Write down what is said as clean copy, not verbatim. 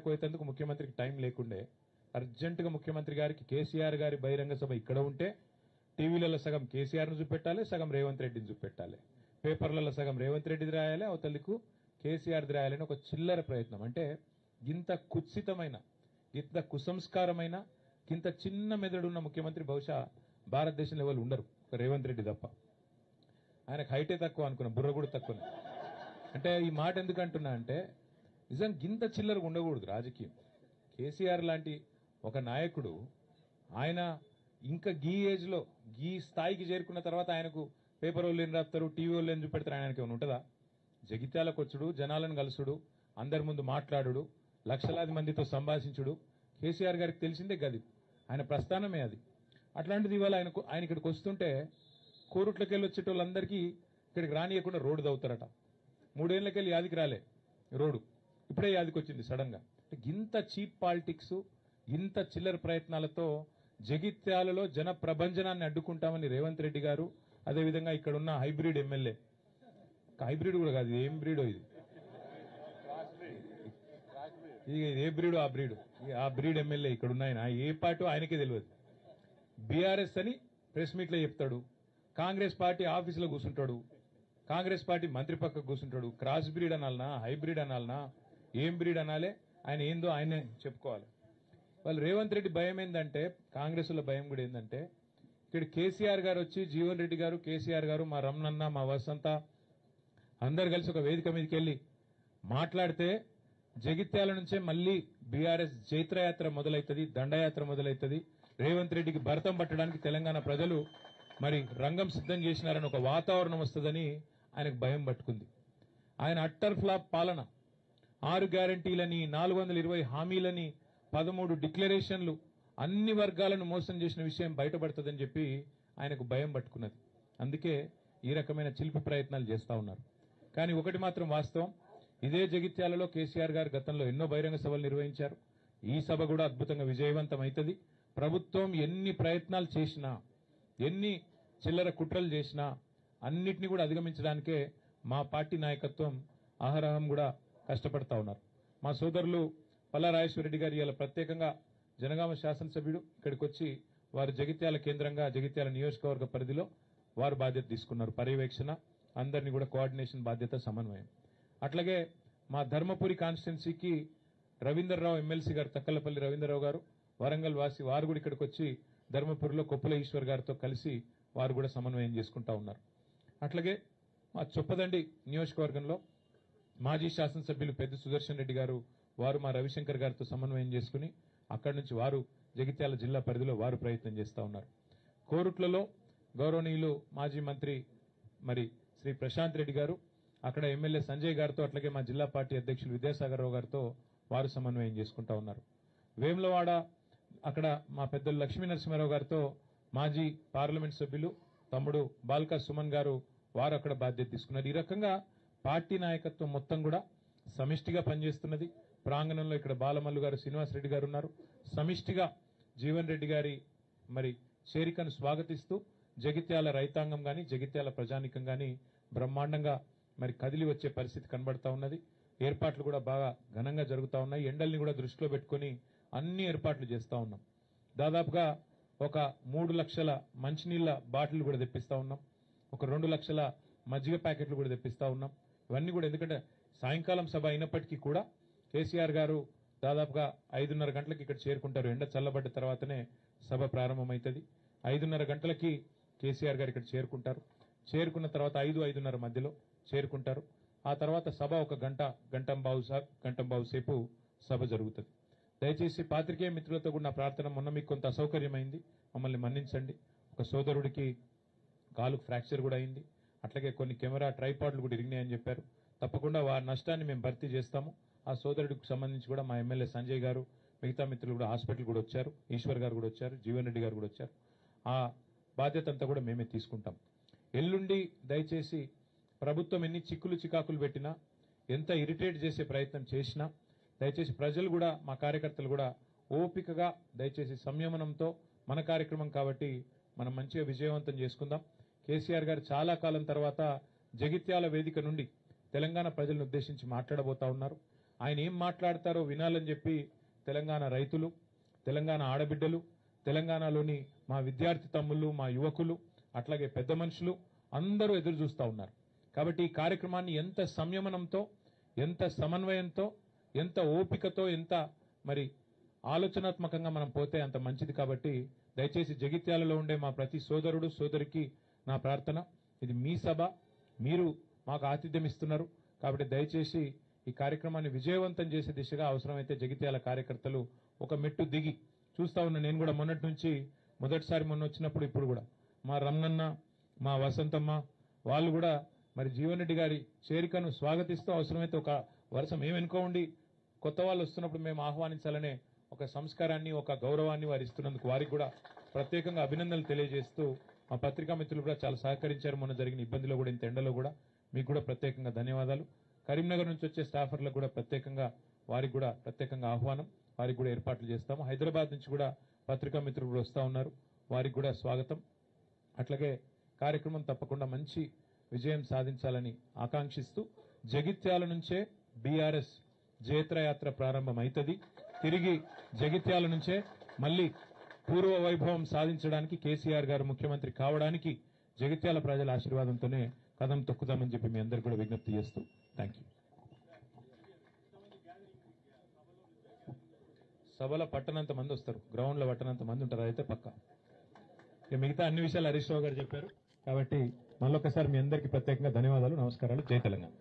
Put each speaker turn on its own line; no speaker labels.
పోయేందుకు ముఖ్యమంత్రికి టైం లేకుండే అర్జెంటుగా ముఖ్యమంత్రి గారికి కేసీఆర్ గారి బహిరంగ సభ ఇక్కడ ఉంటే టీవీలలో సగం కేసీఆర్ను చూపెట్టాలి, సగం రేవంత్ రెడ్డిని చూపెట్టాలి, పేపర్లలో సగం రేవంత్ రెడ్డిది రాయాలి, అవతలకు కేసీఆర్ది రాయాలని ఒక చిల్లర ప్రయత్నం. అంటే ఇంత కుత్సితమైన, ఇంత కుసంస్కారమైన, ఇంత చిన్న మెదడున్న ముఖ్యమంత్రి బహుశా భారతదేశంలో ఎవరు ఉండరు, రేవంత్ రెడ్డి తప్ప. ఆయనకు హైటే తక్కువ అనుకున్నా, బుర్ర కూడా తక్కువనే. అంటే ఈ మాట ఎందుకు అంటున్నా అంటే నిజం గింత చిల్లరగా ఉండకూడదు రాజకీయం. కేసీఆర్ లాంటి ఒక నాయకుడు ఆయన ఇంకా గీ ఏజ్ లో గీ స్థాయికి చేరుకున్న తర్వాత ఆయనకు పేపర్ వాళ్ళు ఏం రాస్తారు, టీవీ వాళ్ళు ఏం చూపెడతారు, ఆయనకి ఏమైనా ఉంటుందా? జగిత్యాలకు వచ్చుడు, జనాలను కలుసుడు, అందరి ముందు మాట్లాడుడు, లక్షలాది మందితో సంభాషించుడు కేసీఆర్ గారికి తెలిసిందే గది, ఆయన ప్రస్థానమే అది. అట్లాంటిది ఇవాళ ఆయన ఇక్కడికి వస్తుంటే కోరుట్లకి వెళ్ళి వచ్చేటోళ్ళందరికీ ఇక్కడికి రానియకుండా రోడ్డు దవ్వుతారట. 3 ఏళ్లకెళ్ళి యాదికి రాలే రోడ్డు, ఇప్పుడే యాదికి వచ్చింది సడన్ గా. ఇంత చీప్ పాలిటిక్స్, ఇంత చిల్లర ప్రయత్నాలతో జగిత్యాలలో జన ప్రభంజనాన్ని అడ్డుకుంటామని రేవంత్ రెడ్డి గారు, అదేవిధంగా ఇక్కడ ఉన్న హైబ్రిడ్ ఎమ్మెల్యే, హైబ్రిడ్ కూడా కాదు, ఏం బ్రీడో ఇది, ఏ బ్రీడో ఆ బ్రీడ్ ఎమ్మెల్యే ఇక్కడ ఉన్నాయన ఏ పార్టీ ఆయనకే తెలియదు. బీఆర్ఎస్ అని ప్రెస్ మీట్ లో చెప్తాడు, కాంగ్రెస్ పార్టీ ఆఫీసులో కూర్చుంటాడు, కాంగ్రెస్ పార్టీ మంత్రి పక్కకు కూర్చుంటాడు. క్రాస్ బ్రీడ్ అనాలనా, హైబ్రిడ్ అనాలనా, ఏం బ్రీడ్ అనాలే, ఆయన ఏందో ఆయనే చెప్పుకోవాలి. వాళ్ళు రేవంత్ రెడ్డి భయం ఏంటంటే, కాంగ్రెస్ లో భయం కూడా ఏంటంటే, ఇక్కడ కేసీఆర్ గారు వచ్చి, జీవన్ రెడ్డి గారు, కేసీఆర్ గారు, మా రమణన్న, మా వసంత అందరు కలిసి ఒక వేదిక మీదకి వెళ్లి మాట్లాడితే జగిత్యాల నుంచే మళ్లీ బీఆర్ఎస్ జైత్రయాత్ర మొదలవుతుంది, దండయాత్ర మొదలవుతుంది, రేవంత్ రెడ్డికి భరతం పట్టడానికి తెలంగాణ ప్రజలు మరి రంగం సిద్ధం చేసినారని ఒక వాతావరణం వస్తుందని ఆయనకు భయం పట్టుకుంది. ఆయన అట్టర్ ఫ్లాప్ పాలన, 6 గ్యారంటీలని, 420 హామీలని, 13 డిక్లరేషన్లు, అన్ని వర్గాలను మోసం చేసిన విషయం బయటపడుతుందని చెప్పి ఆయనకు భయం పట్టుకున్నది. అందుకే ఈ రకమైన చిలిపి ప్రయత్నాలు చేస్తా ఉన్నారు. కానీ ఒకటి మాత్రం వాస్తవం, ఇదే జగిత్యాలలో కేసీఆర్ గారు గతంలో ఎన్నో బహిరంగ సభలు నిర్వహించారు. ఈ సభ కూడా అద్భుతంగా విజయవంతం అవుతుంది. ప్రభుత్వం ఎన్ని ప్రయత్నాలు చేసినా, ఎన్ని చిల్లర కుట్రలు చేసినా అన్నిటినీ కూడా అధిగమించడానికే మా పార్టీ నాయకత్వం అహరహం కూడా కష్టపడతా ఉన్నారు. మా సోదరులు పల్లా రాజేశ్వరరెడ్డి గారు ఇలా ప్రత్యేకంగా జనగామ శాసనసభ్యుడు ఇక్కడికి వచ్చి వారు జగిత్యాల కేంద్రంగా, జగిత్యాల నియోజకవర్గ పరిధిలో వారు బాధ్యత తీసుకున్నారు. పర్యవేక్షణ, అందరినీ కూడా కోఆర్డినేషన్ బాధ్యత, సమన్వయం. అట్లాగే మా ధర్మపురి కాన్స్టిట్యున్సీకి రవీందర్రావు ఎమ్మెల్సీ గారు, తక్కలపల్లి రవీందర్రావు గారు, వరంగల్ వాసి, వారు కూడా ఇక్కడికి వచ్చి ధర్మపురిలో కొప్పుల ఈశ్వర్ గారితో కలిసి వారు కూడా సమన్వయం చేసుకుంటా ఉన్నారు. అట్లాగే మా చొప్పదండి నియోజకవర్గంలో మాజీ శాసనసభ్యులు పెద్ద సుదర్శన్ రెడ్డి గారు, వారు మా రవిశంకర్ గారితో సమన్వయం చేసుకుని అక్కడి నుంచి వారు జగిత్యాల జిల్లా పరిధిలో వారు ప్రయత్నం చేస్తా ఉన్నారు. కోరుట్లలో గౌరవనీయులు మాజీ మంత్రి మరి శ్రీ ప్రశాంత్ రెడ్డి గారు, అక్కడ ఎమ్మెల్యే సంజయ్ గారితో, అట్లాగే మా జిల్లా పార్టీ అధ్యక్షులు విద్యాసాగర్ రావు గారితో వారు సమన్వయం చేసుకుంటా ఉన్నారు. వేములవాడ అక్కడ మా పెద్దలు లక్ష్మీ నరసింహారావు గారితో మాజీ పార్లమెంట్ సభ్యులు తమ్ముడు బాల్కా సుమన్ గారు, వారు అక్కడ బాధ్యత తీసుకున్నారు. ఈ రకంగా పార్టీ నాయకత్వం మొత్తం కూడా సమిష్టిగా పనిచేస్తున్నది. ప్రాంగణంలో ఇక్కడ బాలమల్లు గారు, శ్రీనివాసరెడ్డి గారు ఉన్నారు. సమిష్టిగా జీవన్ రెడ్డి గారి మరి చేరికను స్వాగతిస్తూ జగిత్యాల రైతాంగం గాని, జగిత్యాల ప్రజానికం గాని బ్రహ్మాండంగా మరి కదిలి వచ్చే పరిస్థితి కనబడతా ఉన్నది. ఏర్పాట్లు కూడా బాగా ఘనంగా జరుగుతా ఉన్నాయి. ఎండల్ని కూడా దృష్టిలో పెట్టుకుని అన్ని ఏర్పాట్లు చేస్తా ఉన్నాం. దాదాపుగా ఒక 3 లక్షల మంచినీళ్ల బాటిల్ కూడా తెప్పిస్తా ఉన్నాం. ఒక 2 లక్షల మజ్జిగ ప్యాకెట్లు కూడా తెప్పిస్తా ఉన్నాం. ఇవన్నీ కూడా ఎందుకంటే సాయంకాలం సభ అయినప్పటికీ కూడా కేసీఆర్ గారు దాదాపుగా 5:30 గంటలకు ఇక్కడ చేరుకుంటారు. ఎండ చల్లబడ్డ తర్వాతనే సభ ప్రారంభమవుతుంది. 5:30 గంటలకి కేసీఆర్ గారు ఇక్కడ చేరుకుంటారు. చేరుకున్న తర్వాత 5-5:30 మధ్యలో చేరుకుంటారు. ఆ తర్వాత సభ ఒక గంటంబావు సేపు సభ జరుగుతుంది. దయచేసి పాత్రికేయ మిత్రులతో కూడా నా ప్రార్థన, మొన్న మీకు కొంత అసౌకర్యమైంది, మమ్మల్ని మన్నించండి. ఒక సోదరుడికి కాలుకు ఫ్రాక్చర్ కూడా అయింది. అట్లాగే కొన్ని కెమెరా ట్రైపాడ్లు కూడా ఇరిగినాయని చెప్పారు. తప్పకుండా వారి నష్టాన్ని మేము భర్తీ చేస్తాము. ఆ సోదరుడికి సంబంధించి కూడా మా ఎమ్మెల్యే సంజయ్ గారు, మిగతా మిత్రులు కూడా హాస్పిటల్ కూడా వచ్చారు, ఈశ్వర్ గారు కూడా వచ్చారు, జీవన్ రెడ్డి గారు కూడా వచ్చారు. ఆ బాధ్యత అంతా కూడా మేమే తీసుకుంటాం. ఎల్లుండి దయచేసి ప్రభుత్వం ఎన్ని చిక్కులు చికాకులు పెట్టినా, ఎంత ఇరిటేట్ చేసే ప్రయత్నం చేసినా దయచేసి ప్రజలు కూడా, మా కార్యకర్తలు కూడా ఓపికగా దయచేసి సంయమనంతో, మన కార్యక్రమం కాబట్టి మనం మంచిగా విజయవంతం చేసుకుందాం. కేసీఆర్ గారు చాలా కాలం తర్వాత జగిత్యాల వేదిక నుండి తెలంగాణ ప్రజలను ఉద్దేశించి మాట్లాడబోతా ఉన్నారు. ఆయన ఏం మాట్లాడతారో వినాలని చెప్పి తెలంగాణ రైతులు, తెలంగాణ ఆడబిడ్డలు, తెలంగాణలోని మా విద్యార్థి తమ్ముళ్ళు, మా యువకులు, అట్లాగే పెద్ద మనుషులు అందరూ ఎదురు చూస్తూ ఉన్నారు. కాబట్టి ఈ కార్యక్రమాన్ని ఎంత సంయమనంతో, ఎంత సమన్వయంతో, ఎంత ఓపికతో, ఎంత మరి ఆలోచనాత్మకంగా మనం పోతే అంత మంచిది. కాబట్టి దయచేసి జగిత్యాలలో ఉండే మా ప్రతి సోదరుడు సోదరికి నా ప్రార్థన, ఇది మీ సభ, మీరు మాకు ఆతిథ్యం ఇస్తున్నారు. కాబట్టి దయచేసి ఈ కార్యక్రమాన్ని విజయవంతం చేసే దిశగా అవసరమైతే జగిత్యాల కార్యకర్తలు ఒక మెట్టు దిగి చూస్తా ఉన్నా. నేను కూడా మొన్నటి నుంచి మొదటిసారి మొన్న వచ్చినప్పుడు ఇప్పుడు కూడా మా రమణన్న, మా వసంతమ్మ వాళ్ళు కూడా మరి జీవన్ రెడ్డి గారి చేరికను స్వాగతిస్తూ అవసరమైతే ఒక వరుస మేము వెనుక ఉండి కొత్త వాళ్ళు వస్తున్నప్పుడు మేము ఆహ్వానించాలనే ఒక సంస్కారాన్ని, ఒక గౌరవాన్ని వారు ఇస్తున్నందుకు వారికి కూడా ప్రత్యేకంగా అభినందనలు తెలియజేస్తూ మా పత్రికా మిత్రులు కూడా చాలా సహకరించారు. మొన్న జరిగిన ఇబ్బందిలో కూడా, ఇంత ఎండలో కూడా మీకు కూడా ప్రత్యేకంగా ధన్యవాదాలు. కరీంనగర్ నుంచి వచ్చే స్టాఫర్లకు కూడా ప్రత్యేకంగా వారికి కూడా ప్రత్యేకంగా ఆహ్వానం, వారికి కూడా ఏర్పాట్లు చేస్తాము. హైదరాబాద్ నుంచి కూడా పత్రికా మిత్రులు కూడా వస్తూ ఉన్నారు, వారికి కూడా స్వాగతం. అట్లాగే కార్యక్రమం తప్పకుండా మంచి విజయం సాధించాలని ఆకాంక్షిస్తూ జగిత్యాల నుంచే బీఆర్ఎస్ జయత్రయాత్ర ప్రారంభం అవుతుంది. తిరిగి జగిత్యాల నుంచే మళ్ళీ పూర్వ వైభవం సాధించడానికి, కేసీఆర్ గారు ముఖ్యమంత్రి కావడానికి జగిత్యాల ప్రజల ఆశీర్వాదంతోనే కదం తొక్కుదామని చెప్పి మీ అందరికీ కూడా విజ్ఞప్తి చేస్తూ థ్యాంక్ యూ. సభలో పట్టనంత మంది వస్తారు, గ్రౌండ్లో పట్టనంత మంది ఉంటారు, అదైతే పక్క. ఇక మిగతా అన్ని విషయాలు హరీష్ రావు గారు చెప్పారు. కాబట్టి మళ్ళొకసారి మీ అందరికీ ప్రత్యేకంగా ధన్యవాదాలు, నమస్కారాలు. జై తెలంగాణ.